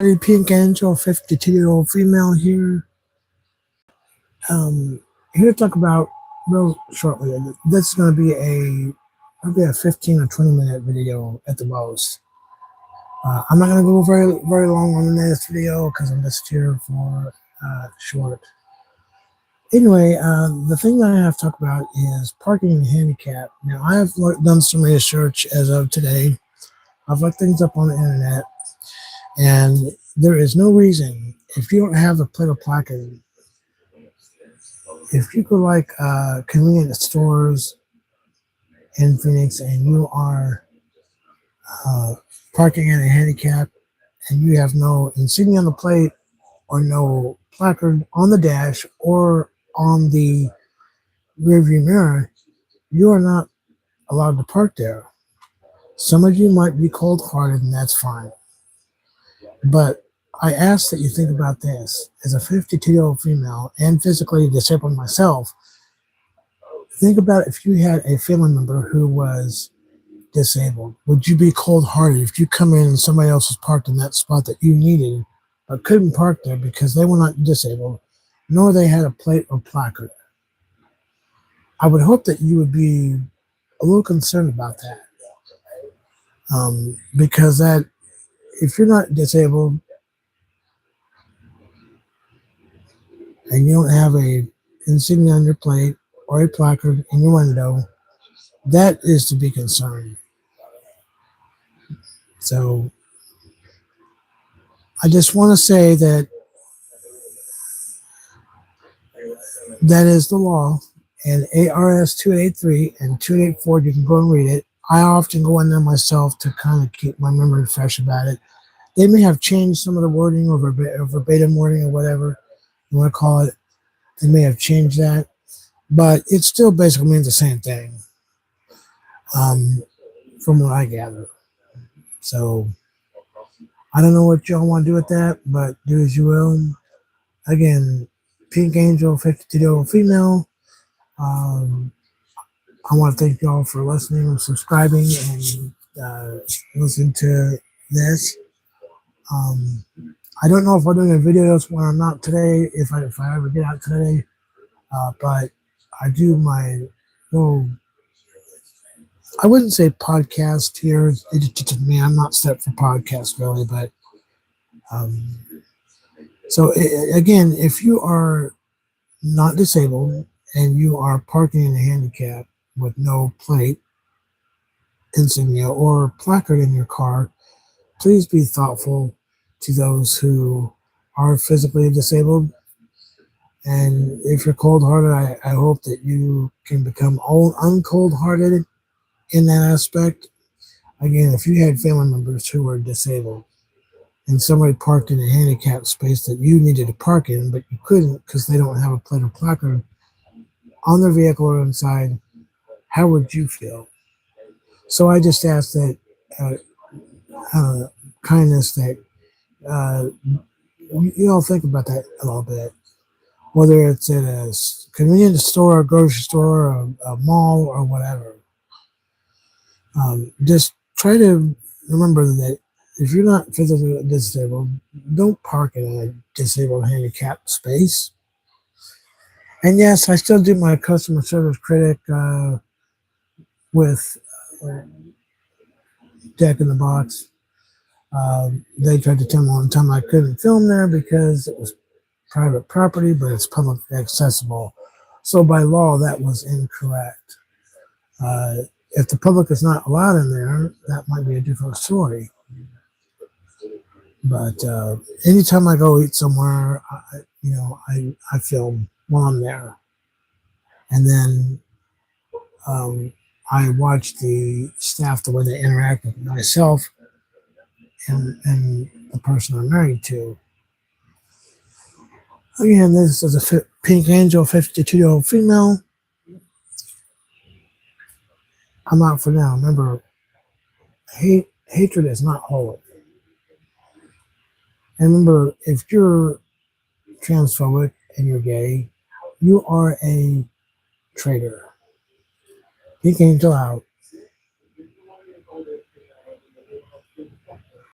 Pink Angel, 52-year-old female here. Um, Here to talk about real shortly. This is going to be probably a 15 or 20-minute video at the most. I'm not going to go very long on this video because I'm just here for short. Anyway, the thing that I have to talk about is parking and handicap. Now, I have done some research as of today. I've looked things up on the internet, and there is no reason, if you don't have a plate or placard, if you go like convenience stores in Phoenix and you are uh, parking in a handicap and you have no insignia on the plate or no placard on the dash or on the rearview mirror, you are not allowed to park there. Some of you might be cold-hearted, and that's fine. But I ask that you think about this. As a 52-year-old female and physically disabled myself, think about if you had a family member who was disabled. Would you be cold-hearted if you come in and somebody else was parked in that spot that you needed but couldn't park there because they were not disabled, nor they had a plate or placard? I would hope that you would be a little concerned about that, because that if you're not disabled and you don't have a insignia on your plate or a placard in your window, that is to be concerned. So I just want to say that that is the law. And ARS 283 and 284, you can go and read it. I often go in there myself to kind of keep my memory fresh about it. They may have changed some of the wording or verbatim wording or whatever you want to call it. They may have changed that, but it still basically means the same thing, from what I gather. So I don't know what y'all want to do with that, but do as you will. Again, Pink Angel, 52-year-old female. I want to thank y'all for listening and subscribing and listening to this. I don't know if I'm doing a video when I'm not today, if I ever get out today, but I do my little, I wouldn't say podcast here. I'm not set for podcast really, but so again, if you are not disabled and you are parking in a handicap with no plate, insignia, or placard in your car, please be thoughtful to those who are physically disabled. And if you're cold-hearted, I hope that you can become uncold-hearted in that aspect. Again, if you had family members who were disabled and somebody parked in a handicapped space that you needed to park in, but you couldn't because they don't have a plate or placard on their vehicle or inside, how would you feel? So I just ask that kindness that you all think about that a little bit. Whether it's at a convenience store, a grocery store, a mall, or whatever. Just try to remember that if you're not physically disabled, don't park in a disabled handicapped space. And yes, I still do my customer service critic with Jack in the Box. They tried to tell me one time I couldn't film there because it was private property, but it's public accessible. So by law, that was incorrect. If the public is not allowed in there, that might be a different story. But anytime I go eat somewhere, I film while I'm there. And then I watch the staff, the way they interact with myself and the person I'm married to. Again, this is a Pink Angel, 52-year-old female. I'm out for now. Remember, hatred is not holy. And remember, if you're transphobic and you're gay, you are a traitor. Pink Angel out.